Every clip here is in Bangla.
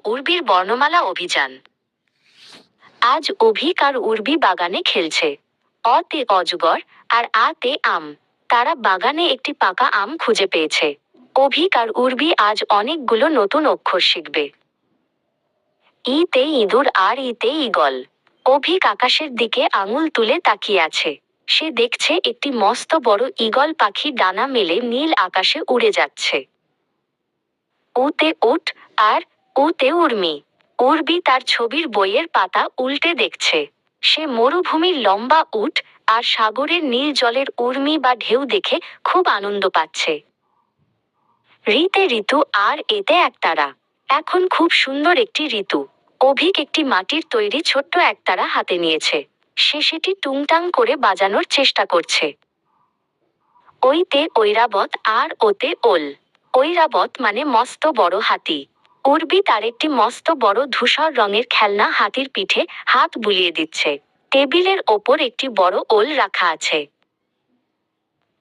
উর্বির বর্ণমালা অভিযান। আজ অভিক আর উর্বি বাগানে খেলছে। অতে অজগর আর আতে আম। তারা বাগানে একটি পাকা আম খুঁজে পেয়েছে। অভিক আর উর্বি আজ অনেকগুলো নতুন অক্ষর শিখবে। ইতে ইঁদুর আর ইতে ঈগল। অভিক আকাশের দিকে আঙুল তুলে তাকিয়ে আছে। সে দেখছে একটি মস্ত বড় ঈগল পাখি ডানা মেলে নীল আকাশে উড়ে যাচ্ছে। উতে উট আর উতে উর্মি। উর্বি তার ছবির বইয়ের পাতা উল্টে দেখছে। সে মরুভূমির লম্বা উট আর সাগরের নীল জলের উর্মি বা ঢেউ দেখে খুব আনন্দ পাচ্ছে। ঋতে ঋতু আর এতে একতারা। এখন খুব সুন্দর একটি ঋতু। অভিক একটি মাটির তৈরি ছোট্ট একতারা হাতে নিয়েছে। সে সেটি টুংটাং করে বাজানোর চেষ্টা করছে। ওইতে ঐরাবত আর ওতে ওল। ঐরাবত মানে মস্ত বড় হাতি। উর্বি তার একটি মস্ত বড় ধূসর রঙের খেলনা হাতির পিঠে হাত বুলিয়ে দিচ্ছে। টেবিলের ওপর একটি বড় ওল রাখা আছে।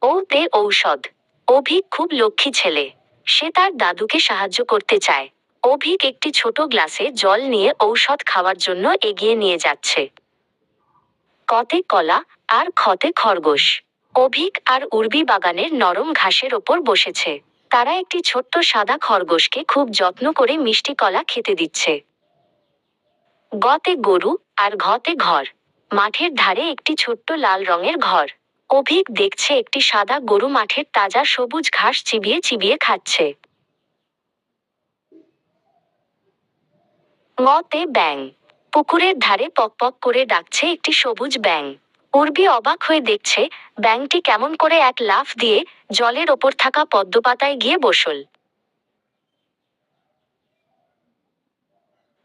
ওতে ঔষধ। অভিক খুব লক্ষ্মী ছেলে। সে তার দাদুকে সাহায্য করতে চায়। অভিক একটি ছোট গ্লাসে জল নিয়ে ঔষধ খাওয়ার জন্য এগিয়ে নিয়ে যাচ্ছে। কতে কলা আর খতে খরগোশ। অভিক আর উর্বি বাগানের নরম ঘাসের ওপর বসেছে। তারা একটি ছোট্ট সাদা খরগোশকে খুব যত্ন করে মিষ্টি কলা খেতে দিচ্ছে। গতে গরু আর ঘতে ঘর। মাঠের ধারে একটি ছোট্ট লাল রঙের ঘর। অভিক দেখছে একটি সাদা গরু মাঠের তাজা সবুজ ঘাস চিবিয়ে চিবিয়ে খাচ্ছে। ngতে ব্যাঙ। পুকুরের ধারে পকপক করে ডাকছে একটি সবুজ ব্যাঙ। উর্বি অবাক হয়ে দেখছে ব্যাঙটি কেমন করে এক লাফ দিয়ে জলের ওপর থাকা পদ্মপাতায় গিয়ে বসল।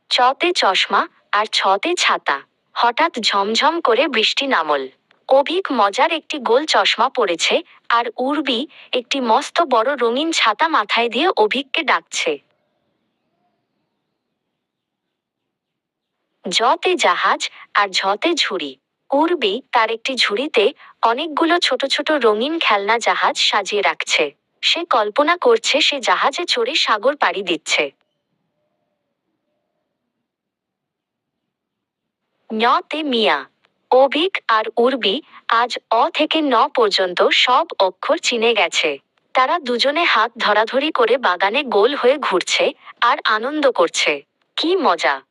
চতে চশমা আর ছতে ছাতা। হঠাৎ ঝমঝম করে বৃষ্টি নামল। অভিক মজার একটি গোল চশমা পরেছে আর উর্বি একটি মস্ত বড় রঙিন ছাতা মাথায় দিয়ে অভিককে ডাকছে। জতে জাহাজ আর ঝতে ঝুড়ি। উর্বি তার একটি ঝুড়িতে অনেকগুলো ছোট ছোট রঙিন খেলনা জাহাজ সাজিয়ে রাখছে। সে কল্পনা করছে সে জাহাজে চড়ে সাগর পাড়ি দিচ্ছে। ঞতে মিয়া। অভিক আর উর্বি আজ অ থেকে ন পর্যন্ত সব অক্ষর চিনে গেছে। তারা দুজনে হাত ধরাধরি করে বাগানে গোল হয়ে ঘুরছে আর আনন্দ করছে। কি মজা!